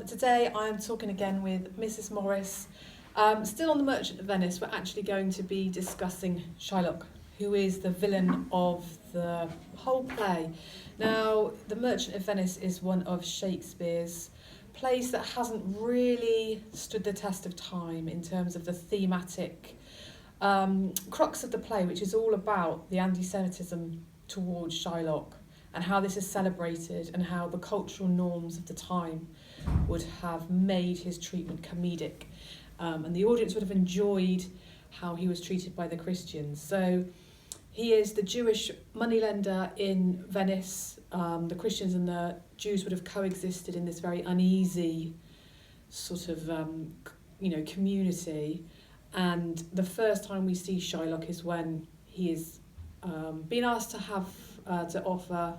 Today I am talking again with Mrs. Morris. Still on The Merchant of Venice, we're actually going to be discussing Shylock, who is the villain of the whole play. Now, The Merchant of Venice is one of Shakespeare's plays that hasn't really stood the test of time in terms of the thematic crux of the play, which is all about the anti-Semitism towards Shylock and how this is celebrated and how the cultural norms of the time would have made his treatment comedic. And the audience would have enjoyed how he was treated by the Christians. So he is the Jewish moneylender in Venice. The Christians and the Jews would have coexisted in this very uneasy sort of, community. And the first time we see Shylock is when he is being asked to have to offer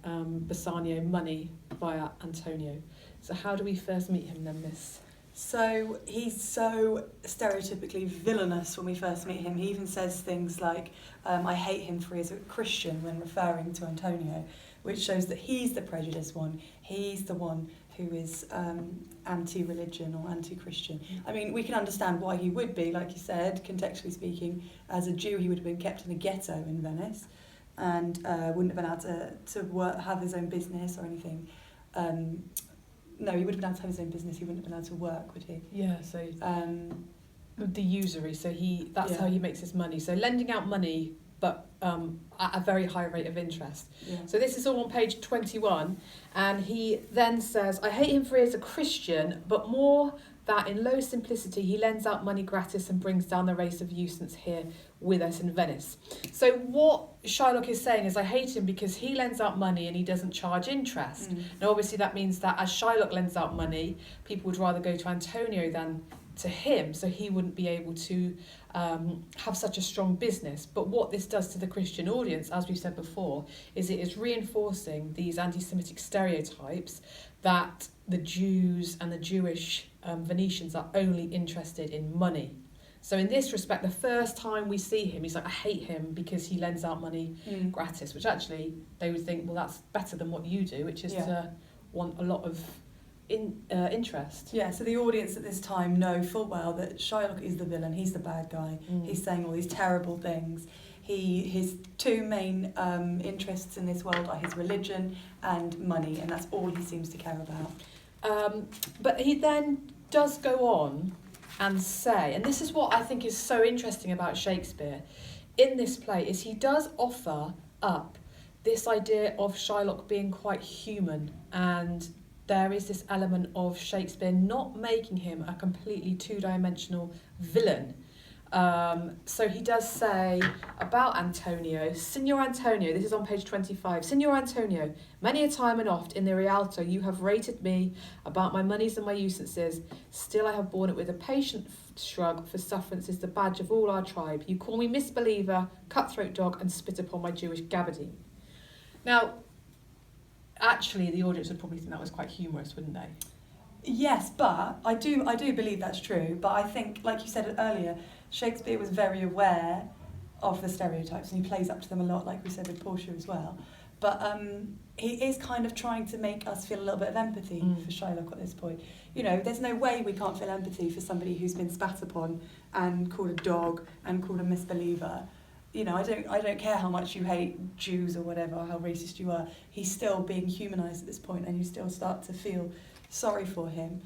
Bassanio money via Antonio. So how do we first meet him then, Miss? So he's so stereotypically villainous when we first meet him. He even says things like, I hate him for he's a Christian when referring to Antonio, which shows that he's the prejudiced one. He's the one who is anti-religion or anti-Christian. I mean, we can understand why he would be, like you said, contextually speaking. As a Jew, he would have been kept in a ghetto in Venice and wouldn't have been able to work, have his own business or anything. No, he would have been able to have his own business. He wouldn't have been able to work, would he? Yeah, so the usury. So that's how he makes his money. So lending out money, but at a very high rate of interest. Yeah. So this is all on page 21, and he then says, I hate him for he is a Christian, but more that in low simplicity he lends out money gratis and brings down the race of usance here with us in Venice. So what Shylock is saying is, I hate him because he lends out money and he doesn't charge interest. Now obviously that means that as Shylock lends out money, people would rather go to Antonio than to him, so he wouldn't be able to have such a strong business. But what this does to the Christian audience, as we've said before, is it is reinforcing these anti-Semitic stereotypes that the Jews and the Jewish Venetians are only interested in money. So in this respect, the first time we see him, he's like, I hate him because he lends out money gratis, which actually they would think, well, that's better than what you do, which is to want a lot of interest. Yeah, so the audience at this time know full well that Shylock is the villain, he's the bad guy, he's saying all these terrible things. His two main interests in this world are his religion and money, and that's all he seems to care about. But he then does go on and say, and this is what I think is so interesting about Shakespeare in this play, is he does offer up this idea of Shylock being quite human, and there is this element of Shakespeare not making him a completely two-dimensional villain. So he does say about Antonio, Signor Antonio, this is on page 25, Signor Antonio, many a time and oft in the Rialto you have rated me about my monies and my usances, still I have borne it with a patient shrug, for sufferance is the badge of all our tribe. You call me misbeliever, cutthroat dog, and spit upon my Jewish gabardine. Now, actually, the audience would probably think that was quite humorous, wouldn't they? Yes, but I do believe that's true. But I think, like you said earlier, Shakespeare was very aware of the stereotypes, and he plays up to them a lot, like we said with Portia as well. But he is kind of trying to make us feel a little bit of empathy for Shylock at this point. You know, there's no way we can't feel empathy for somebody who's been spat upon and called a dog and called a misbeliever. You know, I don't care how much you hate Jews or whatever, how racist you are. He's still being humanised at this point, and you still start to feel sorry for him.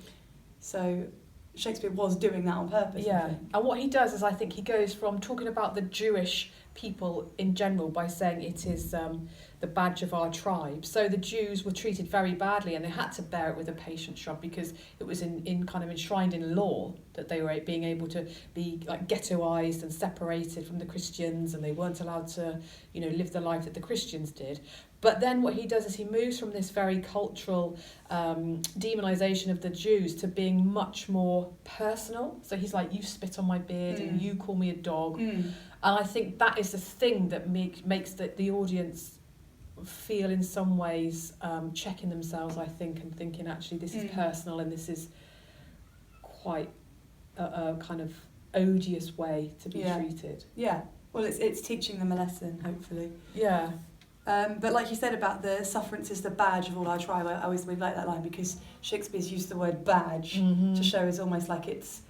So Shakespeare was doing that on purpose. Yeah, and what he does is, I think he goes from talking about the Jewish people in general by saying it is the badge of our tribe. So the Jews were treated very badly, and they had to bear it with a patient shrug because it was in kind of enshrined in law that they were being able to be like ghettoized and separated from the Christians, and they weren't allowed to, live the life that the Christians did. But then what he does is he moves from this very cultural demonization of the Jews to being much more personal. So he's like, you spit on my beard and you call me a dog. And I think that is the thing that makes the audience feel in some ways checking themselves, I think, and thinking, actually, this is personal and this is quite a kind of odious way to be treated. Yeah, well, it's teaching them a lesson, hopefully. Yeah. But like you said about the sufferance is the badge of all our tribe, I always really like that line because Shakespeare's used the word badge to show us almost like it's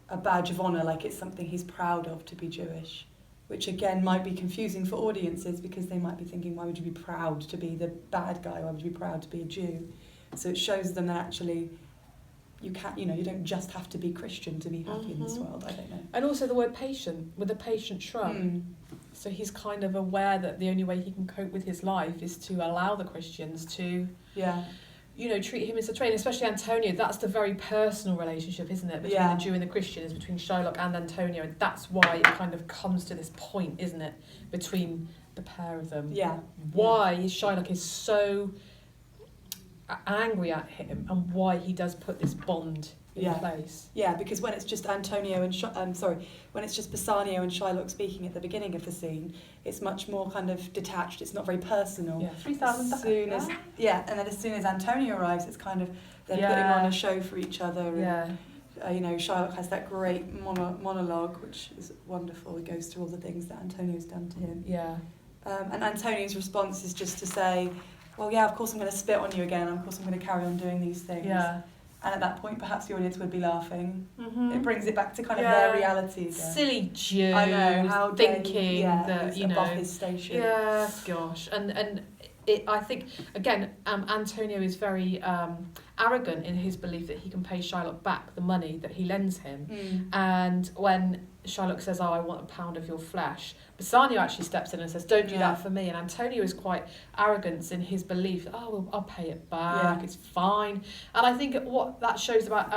a badge of honour, like it's something he's proud of to be Jewish, which again might be confusing for audiences because they might be thinking, why would you be proud to be the bad guy? Why would you be proud to be a Jew? So it shows them that actually you can't, you don't just have to be Christian to be happy in this world. I don't know. And also the word patient, with a patient shrug. So he's kind of aware that the only way he can cope with his life is to allow the Christians to, treat him as a trainer, especially Antonio. That's the very personal relationship, isn't it, between the Jew and the Christian, is between Shylock and Antonio, and that's why it kind of comes to this point, isn't it, between the pair of them. Yeah. Why Shylock is so angry at him and why he does put this bond in place. Yeah, because when it's just Antonio and when it's just Bassanio and Shylock speaking at the beginning of the scene, it's much more kind of detached. It's not very personal. Yeah, 3,000. And then as soon as Antonio arrives, it's kind of they're putting on a show for each other. And, Shylock has that great monologue, which is wonderful. He goes through all the things that Antonio's done to him. Yeah. And Antonio's response is just to say, well, yeah, of course I'm going to spit on you again. Of course I'm going to carry on doing these things. Yeah. And at that point, perhaps the audience would be laughing. It brings it back to kind of their reality again. Silly Jew. I know, how thinking that, above his station. Yeah, gosh. And I think, again, Antonio is very arrogant in his belief that he can pay Shylock back the money that he lends him. And when Shylock says, I want a pound of your flesh, Bassanio actually steps in and says, don't do that for me. And Antonio is quite arrogant in his belief, I'll pay it back, it's fine. And I think what that shows about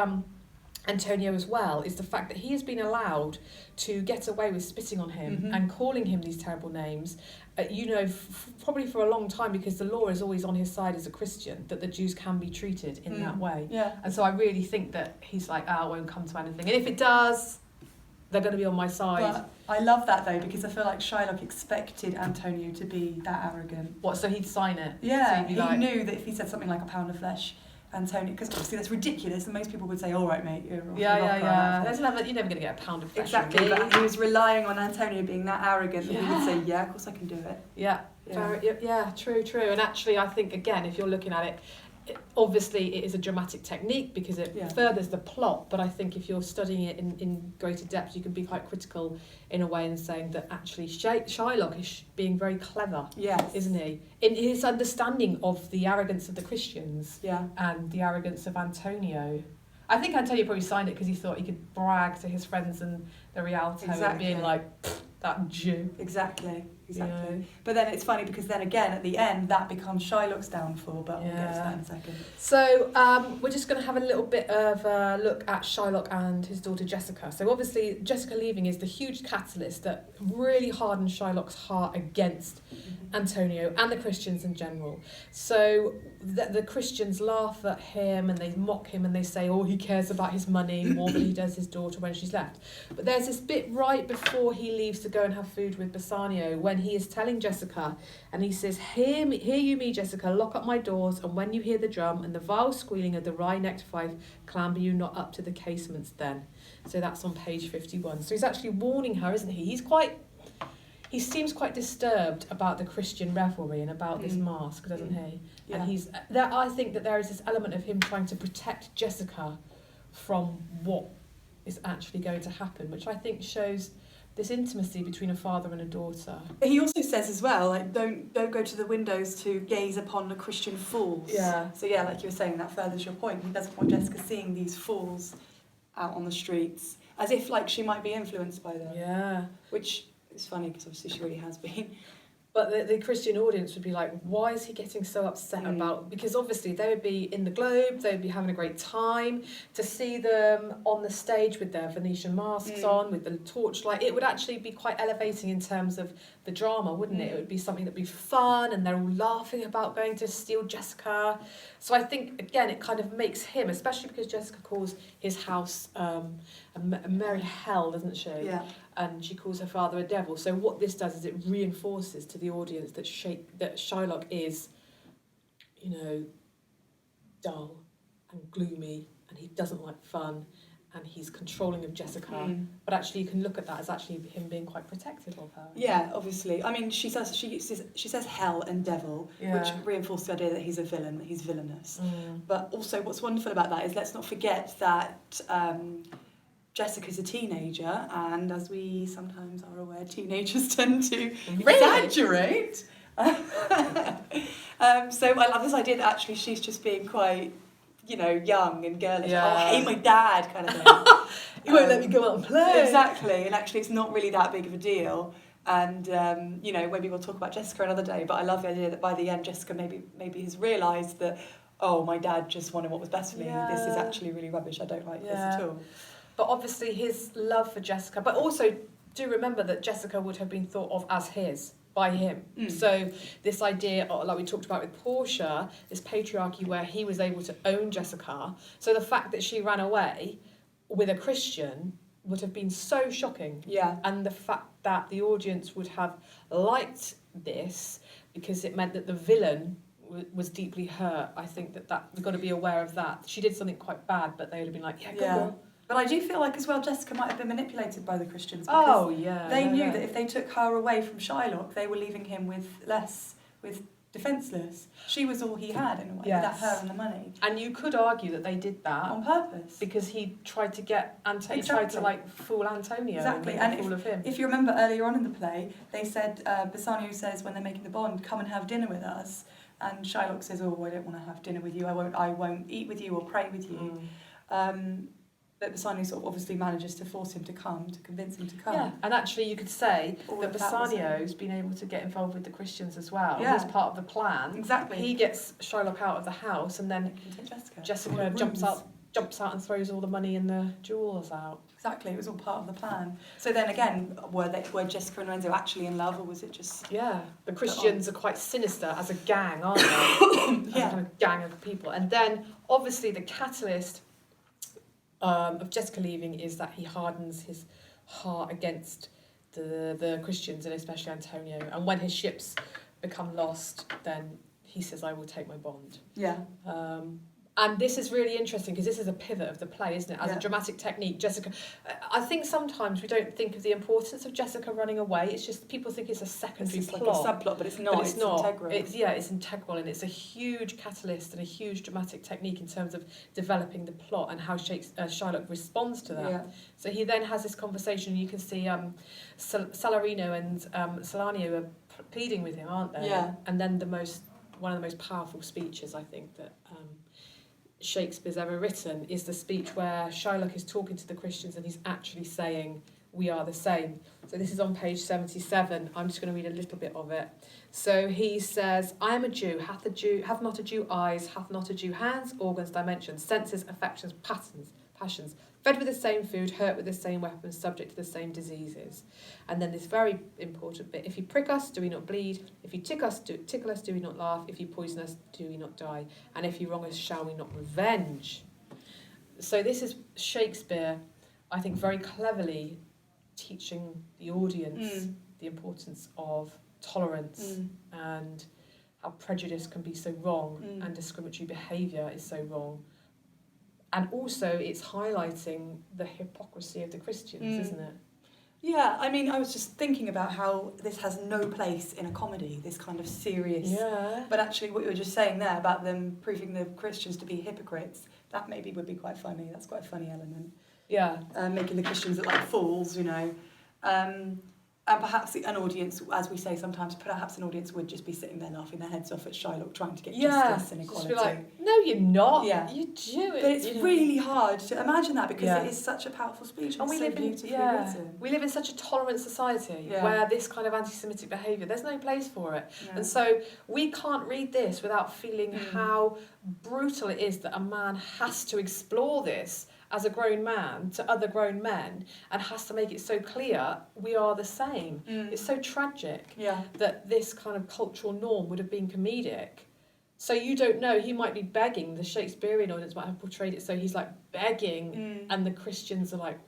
Antonio as well is the fact that he has been allowed to get away with spitting on him and calling him these terrible names, probably for a long time, because the law is always on his side as a Christian, that the Jews can be treated in that way. Yeah. And so I really think that he's like, it won't come to anything. And if it does, they're going to be on my side. But I love that though, because I feel like Shylock expected Antonio to be that arrogant. What, so he'd sign it? Yeah, so he knew that if he said something like a pound of flesh, Antonio, because obviously that's ridiculous, and most people would say, all right, mate, you're off. You're never going to get a pound of flesh. Exactly, but he was relying on Antonio being that arrogant that he would say, yeah, of course I can do it. True. And actually, I think, again, if you're looking at it, obviously it is a dramatic technique because it furthers the plot, but I think if you're studying it in greater depth, you can be quite critical in a way and saying that actually Shylock is being very clever, isn't he? In his understanding of the arrogance of the Christians and the arrogance of Antonio. I think Antonio probably signed it because he thought he could brag to his friends and the Rialto and being like, that Jew. Exactly. But then it's funny because then again at the end that becomes Shylock's downfall, but we'll get to that in a second. So we're just going to have a little bit of a look at Shylock and his daughter Jessica. So obviously Jessica leaving is the huge catalyst that really hardened Shylock's heart against Antonio and the Christians in general. So the Christians laugh at him and they mock him and they say, he cares about his money more than he does his daughter when she's left. But there's this bit right before he leaves to go and have food with Bassanio when he is telling Jessica, and he says, hear you me, Jessica, lock up my doors, and when you hear the drum and the vile squealing of the wry-necked fife, clamber you not up to the casements then. So that's on page 51. So he's actually warning her, isn't he? He seems quite disturbed about the Christian revelry and about this mask, doesn't he? Yeah. And I think that there is this element of him trying to protect Jessica from what is actually going to happen, which I think shows this intimacy between a father and a daughter. He also says as well, like, don't go to the windows to gaze upon the Christian fools. Yeah. So like you were saying, that furthers your point. He doesn't want Jessica seeing these fools out on the streets, as if like she might be influenced by them. Yeah. Which is funny because obviously she really has been. But the Christian audience would be like, why is he getting so upset about... Because obviously they would be in the Globe, they would be having a great time. To see them on the stage with their Venetian masks on, with the torchlight, it would actually be quite elevating in terms of the drama, wouldn't it? It would be something that would be fun, and they're all laughing about going to steal Jessica. So I think, again, it kind of makes him, especially because Jessica calls his house a merry hell, doesn't she? Yeah. And she calls her father a devil. So what this does is it reinforces to the audience that Shylock is, dull and gloomy, and he doesn't like fun, and he's controlling of Jessica, but actually you can look at that as actually him being quite protective of her. Yeah, obviously. I mean, she says hell and devil, which reinforces the idea that he's a villain, that he's villainous. But also, what's wonderful about that is let's not forget that Jessica's a teenager, and as we sometimes are aware, teenagers tend to exaggerate. So I love this idea that actually she's just being quite, young and girlish. Yeah. Oh, I hate my dad kind of thing. He won't let me go out and play. Exactly, and actually it's not really that big of a deal. And, maybe we'll talk about Jessica another day, but I love the idea that by the end Jessica maybe has realised that, oh, my dad just wanted what was best for me. Yeah. This is actually really rubbish. I don't like this at all. But obviously his love for Jessica, but also do remember that Jessica would have been thought of as his by him. So this idea, like we talked about with Portia, this patriarchy where he was able to own Jessica. So the fact that she ran away with a Christian would have been so shocking. Yeah. And the fact that the audience would have liked this because it meant that the villain was deeply hurt. I think that we've got to be aware of that. She did something quite bad, but they would have been like, yeah, go girl. But I do feel like as well Jessica might have been manipulated by the Christians because they knew that if they took her away from Shylock, they were leaving him with defenceless. She was all he had in a way, that her and the money. And you could argue that they did that on purpose because he tried to get he tried to fool Antonio and make a fool of him. If you remember earlier on in the play, they said Bassanio says when they're making the bond, come and have dinner with us, and Shylock says, oh, I don't want to have dinner with you. I won't eat with you or pray with you. But Bassanio sort of obviously manages to force him to come, to convince him to come. Yeah, and actually you could say that Bassanio's been able to get involved with the Christians as well. Yeah. He's part of the plan. Exactly. He gets Shylock out of the house and then Jessica jumps out and throws all the money and the jewels out. Exactly, it was all part of the plan. So then again, were Jessica and Lorenzo actually in love, or was it just... Yeah, the Christians are quite sinister as a gang, aren't they? As a kind of gang of people. And then, obviously, the catalyst of Jessica leaving is that he hardens his heart against the Christians, and especially Antonio. And when his ships become lost, then he says, I will take my bond. Yeah. And this is really interesting because this is a pivot of the play, isn't it? As a dramatic technique, Jessica... I think sometimes we don't think of the importance of Jessica running away. It's just people think it's a secondary plot. Like a subplot, but it's not. It's integral. It's integral, and it's a huge catalyst and a huge dramatic technique in terms of developing the plot and how Shylock responds to that. Yeah. So he then has this conversation. You can see Salarino and Salanio are pleading with him, aren't they? Yeah. And then one of the most powerful speeches, I think, that... Shakespeare's ever written is the speech where Shylock is talking to the Christians and he's actually saying, we are the same. So this is on page 77. I'm just going to read a little bit of it. So he says, I am a Jew. Hath not a Jew eyes, hath not a Jew hands, organs, dimensions, senses, affections, passions, fed with the same food, hurt with the same weapons, subject to the same diseases. And then this very important bit, if you prick us, do we not bleed? If you tickle us, do we not laugh? If you poison us, do we not die? And if you wrong us, shall we not revenge? So this is Shakespeare, I think, very cleverly teaching the audience the importance of tolerance and how prejudice can be so wrong and discriminatory behaviour is so wrong. And also it's highlighting the hypocrisy of the Christians, isn't it? Yeah, I mean, I was just thinking about how this has no place in a comedy, this kind of serious... Yeah. But actually what you were just saying there about them proving the Christians to be hypocrites, that maybe would be quite funny. That's quite a funny element. Yeah. Making the Christians look like fools, And perhaps an audience, as we say sometimes, perhaps an audience would just be sitting there laughing their heads off at Shylock trying to get justice and equality. Just be like, no, you're not. Yeah. You do it. But it's really hard to imagine that because it is such a powerful speech and we so live beautifully written. We live in such a tolerant society where this kind of anti-Semitic behaviour, there's no place for it. Yeah. And so we can't read this without feeling how brutal it is that a man has to explore this as a grown man to other grown men and has to make it so clear we are the same. It's so tragic that this kind of cultural norm would have been comedic. So you don't know, he might be begging, the Shakespearean audience might have portrayed it so he's like begging and the Christians are like...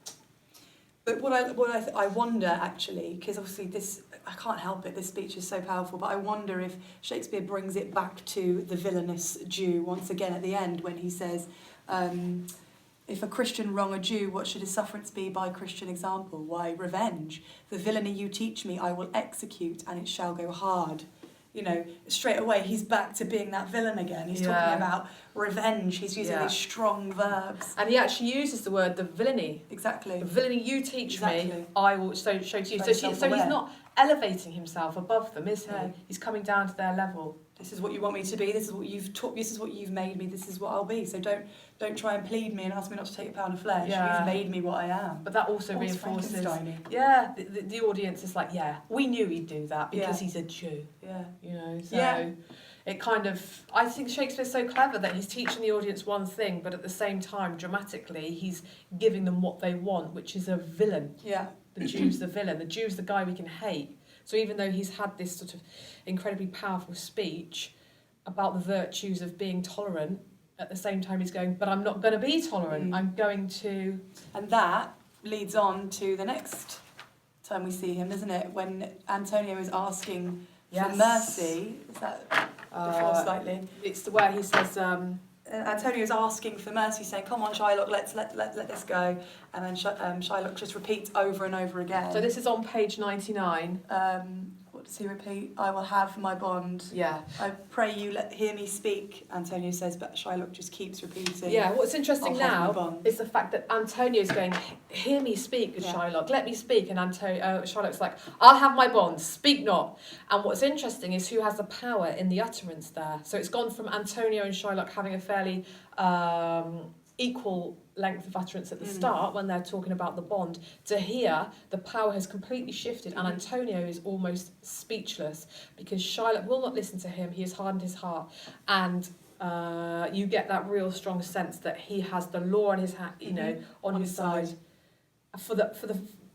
But what I wonder actually, because obviously this, I can't help it, this speech is so powerful, but I wonder if Shakespeare brings it back to the villainous Jew once again at the end when he says... if a Christian wrong a Jew, what should his sufferance be by Christian example? Why, revenge. The villainy you teach me, I will execute, and it shall go hard. You know, straight away, he's back to being that villain again. He's talking about revenge. He's using these strong verbs. And he actually uses the word, the villainy. Exactly. The villainy you teach me, I will show to you. So he's not elevating himself above them, is he? No. He's coming down to their level. This is what you want me to be. This is what you've taught. This is what you've made me. This is what I'll be. So don't try and plead me and ask me not to take a pound of flesh. Yeah. You've made me what I am. But that also reinforces. The audience is like, we knew he'd do that because he's a Jew. Yeah. You know. So it kind of. I think Shakespeare's so clever that he's teaching the audience one thing, but at the same time, dramatically, he's giving them what they want, which is a villain. Yeah. The Jew's the villain. The Jew's the guy we can hate. So even though he's had this sort of incredibly powerful speech about the virtues of being tolerant, at the same time he's going, but I'm not going to be tolerant. I'm going to... And that leads on to the next time we see him, doesn't it? When Antonio is asking for mercy. Is that before slightly? It's the where he says... Antonio's asking for mercy, saying, "Come on, Shylock, let's let this go." And then Shylock just repeats over and over again. So this is on page 99. What does he repeat? "I will have my bond." Yeah. "I pray you hear me speak," Antonio says, but Shylock just keeps repeating. Yeah, what's interesting now is the fact that Antonio's going, "Hear me speak, Shylock, let me speak." And Shylock's like, "I'll have my bond, speak not." And what's interesting is who has the power in the utterance there. So it's gone from Antonio and Shylock having a fairly equal length of utterance at the start when they're talking about the bond, to here the power has completely shifted and Antonio is almost speechless because Shylock will not listen to him. He has hardened his heart, and you get that real strong sense that he has the law on his on his side for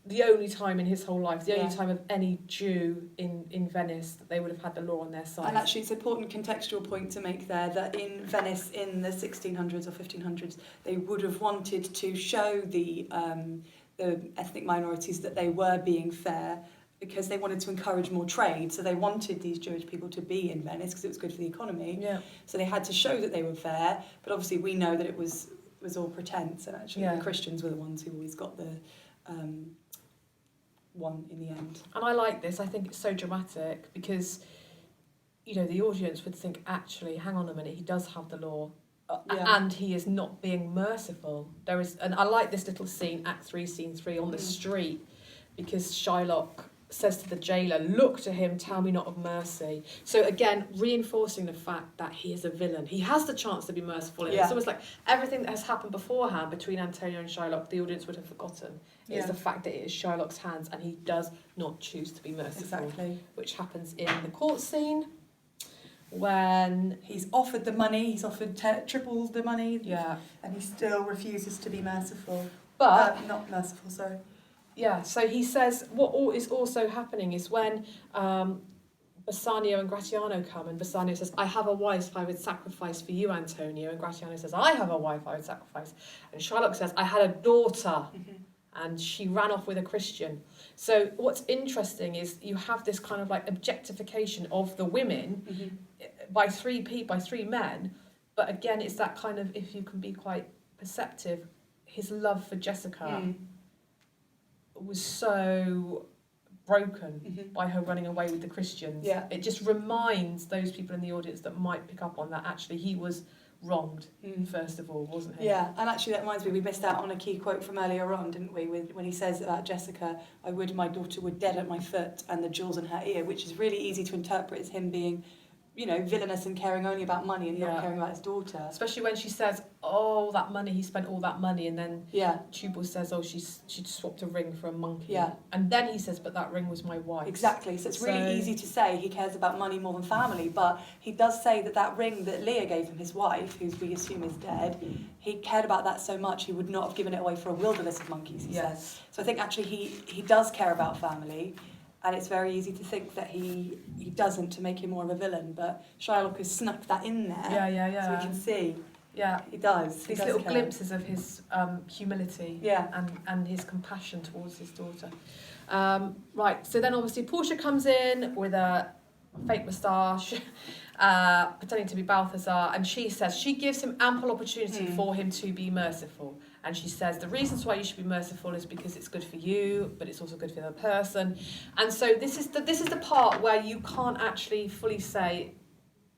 the only time in his whole life, the only time of any Jew in Venice that they would have had the law on their side. And actually it's an important contextual point to make there that in Venice in the 1600s or 1500s they would have wanted to show the ethnic minorities that they were being fair because they wanted to encourage more trade. So they wanted these Jewish people to be in Venice because it was good for the economy. Yeah. So they had to show that they were fair, but obviously we know that it was all pretense, and actually the Christians were the ones who always got the one in the end. And I like this. I think it's so dramatic because, the audience would think, actually, hang on a minute, he does have the law, and he is not being merciful. And I like this little scene, Act 3, Scene 3, on the street, because Shylock says to the jailer, "Look to him, tell me not of mercy." So again, reinforcing the fact that he is a villain. He has the chance to be merciful. And it's almost like everything that has happened beforehand between Antonio and Shylock, the audience would have forgotten. It's the fact that it is Shylock's hands and he does not choose to be merciful. Exactly. Which happens in the court scene when he's offered the money, he's offered triple the money, and he still refuses to be merciful. But not merciful, sorry. Yeah, so he says what is also happening is when Bassanio and Gratiano come, and Bassanio says, "I have a wife I would sacrifice for you, Antonio," and Gratiano says, "I have a wife I would sacrifice," and Shylock says, "I had a daughter and she ran off with a Christian." So what's interesting is you have this kind of like objectification of the women by three men, but again it's that kind of, if you can be quite perceptive, his love for Jessica was so broken by her running away with the Christians. Yeah. It just reminds those people in the audience that might pick up on that actually he was wronged first of all, wasn't he? Yeah, and actually that reminds me, we missed out on a key quote from earlier on, didn't we, when he says about Jessica, "I would my daughter were dead at my foot and the jewels in her ear," which is really easy to interpret as him being, villainous and caring only about money and not caring about his daughter. Especially when she says, "Oh, that money, he spent all that money," and then Tubal says, "Oh, she swapped a ring for a monkey." Yeah. And then he says, "But that ring was my wife's." Exactly. So it's really easy to say he cares about money more than family, but he does say that ring that Leah gave him, his wife, who we assume is dead, he cared about that so much he would not have given it away for a wilderness of monkeys, he says. So I think actually he does care about family. And it's very easy to think that he doesn't, to make him more of a villain. But Shylock has snuck that in there. Yeah. So we can see. Yeah, he does. These little glimpses of his humility and his compassion towards his daughter. Right, so then obviously Portia comes in with a fake moustache, pretending to be Balthazar, and she says she gives him ample opportunity for him to be merciful. and she says the reasons why you should be merciful is because it's good for you, but it's also good for the other person. And so this is the part where you can't actually fully say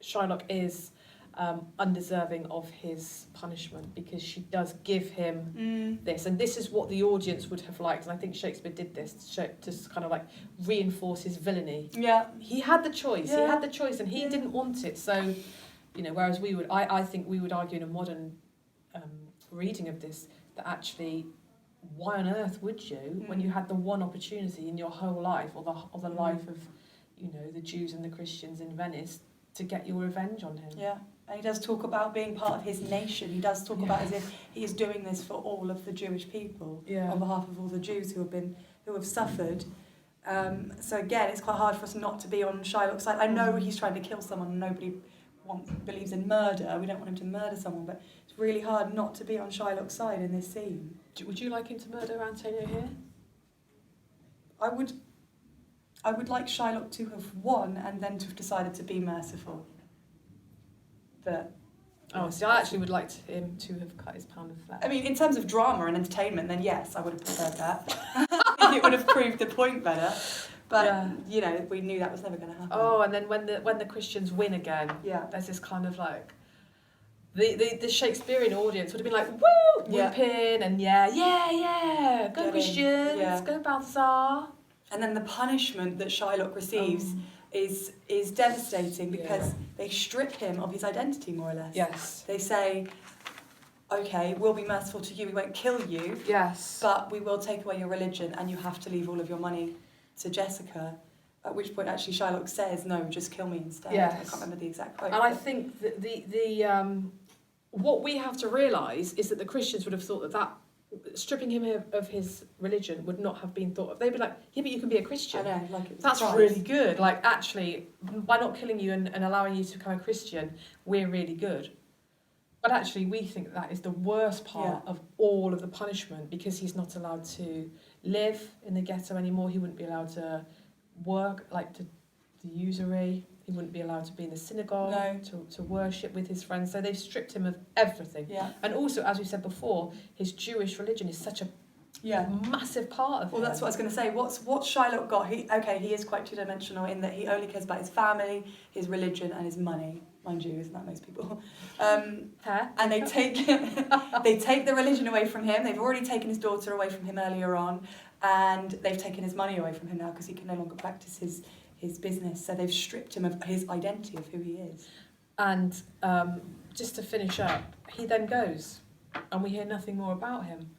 Shylock is undeserving of his punishment, because she does give him this, and this is what the audience would have liked, and I think Shakespeare did this to kind of like reinforce his villainy. Yeah. He had the choice. He had the choice, and he didn't want it. So, whereas I think we would argue in a modern reading of this that actually, why on earth would you, when you had the one opportunity in your whole life, or the life of, the Jews and the Christians in Venice, to get your revenge on him? Yeah. And he does talk about being part of his nation. He does talk about as if he is doing this for all of the Jewish people, on behalf of all the Jews who have suffered. So again, it's quite hard for us not to be on Shylock's side. I know he's trying to kill someone, and nobody believes in murder. We don't want him to murder someone, but it's really hard not to be on Shylock's side in this scene. Would you like him to murder Antonio here? I would like Shylock to have won and then to have decided to be merciful. But I actually would like him to have cut his pound of flesh. I mean, in terms of drama and entertainment, then yes, I would have preferred that. I think it would have proved the point better. But we knew that was never going to happen. Oh, and then when the Christians win again, there's this kind of like the Shakespearean audience would have been like, woo, whooping and go Christians, go Balthazar. And then the punishment that Shylock receives is devastating, because they strip him of his identity, more or less. Yes. They say, okay, we'll be merciful to you, we won't kill you. Yes. But we will take away your religion, and you have to leave all of your money to Jessica. At which point, actually, Shylock says, no, just kill me instead. Yes. I can't remember the exact quote. And I think that the what we have to realise is that the Christians would have thought that stripping him of his religion would not have been thought of. They'd be like, yeah, but you can be a Christian. I know, like it's That's really good. Like, actually, by not killing you and allowing you to become a Christian, we're really good. But actually, we think that is the worst part of all of the punishment, because he's not allowed to live in the ghetto anymore. He wouldn't be allowed to work, like to usury. He wouldn't be allowed to be in the synagogue, to worship with his friends. So they've stripped him of everything. Yeah. And also, as we said before, his Jewish religion is such a massive part of him. Well, that's what I was going to say. What's Shylock got? He is quite two-dimensional in that he only cares about his family, his religion, and his money. Mind you, isn't that most people? And they take the religion away from him. They've already taken his daughter away from him earlier on, and they've taken his money away from him now, because he can no longer practice his business. So they've stripped him of his identity, of who he is. And just to finish up, he then goes, and we hear nothing more about him.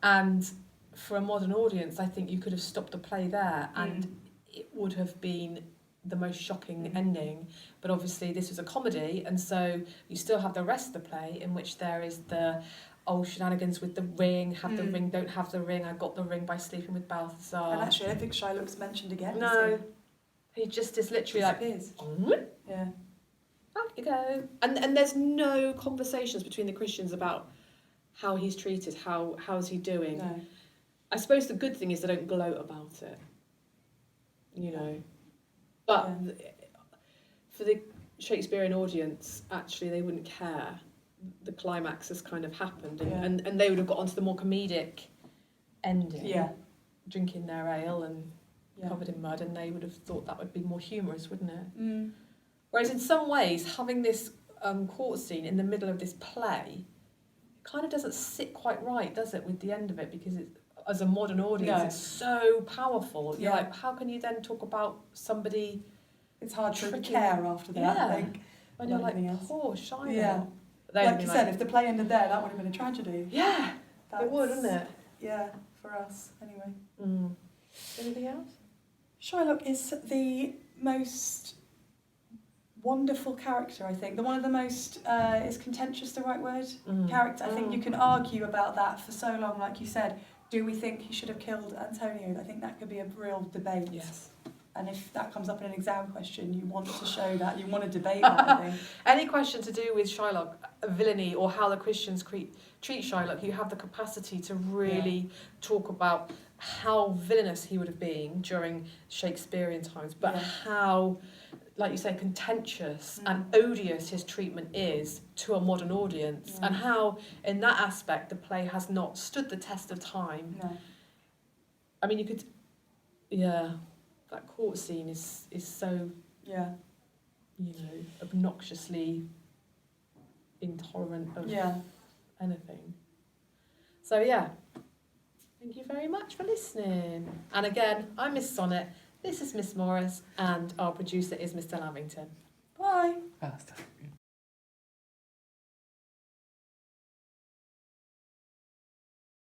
And for a modern audience, I think you could have stopped the play there, and it would have been the most shocking ending. But obviously this was a comedy, and so you still have the rest of the play, in which there is the shenanigans with the ring, have the ring, don't have the ring, I got the ring by sleeping with Balthazar. And actually, I don't think Shylock's mentioned again. No. He just is literally like, yeah, back you go. And there's no conversations between the Christians about how he's treated, how's he doing. No. I suppose the good thing is they don't gloat about it, But for the Shakespearean audience, actually, they wouldn't care. The climax has kind of happened, and they would have got onto the more comedic ending. Yeah. Drinking their ale and covered in mud, and they would have thought that would be more humorous, wouldn't it? Whereas in some ways, having this court scene in the middle of this play kind of doesn't sit quite right, does it, with the end of it? Because as a modern audience, it's so powerful. You're like, how can you then talk about somebody? It's hard to care after that. I think. When you're like, poor Shylock. Yeah. Like you said, if the play ended there, that would have been a tragedy. Yeah, it would, wouldn't it? Yeah, for us, anyway. Anything else? Shylock is the most wonderful character, I think. One of the most, is contentious the right word? Character. I think you can argue about that for so long, like you said. Do we think he should have killed Antonio? I think that could be a real debate. Yes. And if that comes up in an exam question, you want to show that, you want to debate that, I think. Any question to do with Shylock, villainy, or how the Christians treat Shylock, you have the capacity to really talk about how villainous he would have been during Shakespearean times, but how like you say, contentious and odious his treatment is to a modern audience, and how, in that aspect, the play has not stood the test of time. No. I mean, you could, that court scene is so, obnoxiously intolerant of anything. So, thank you very much for listening. And again, I'm Miss Sonnet, this is Miss Morris, and our producer is Mr. Lamington. Bye. Basta.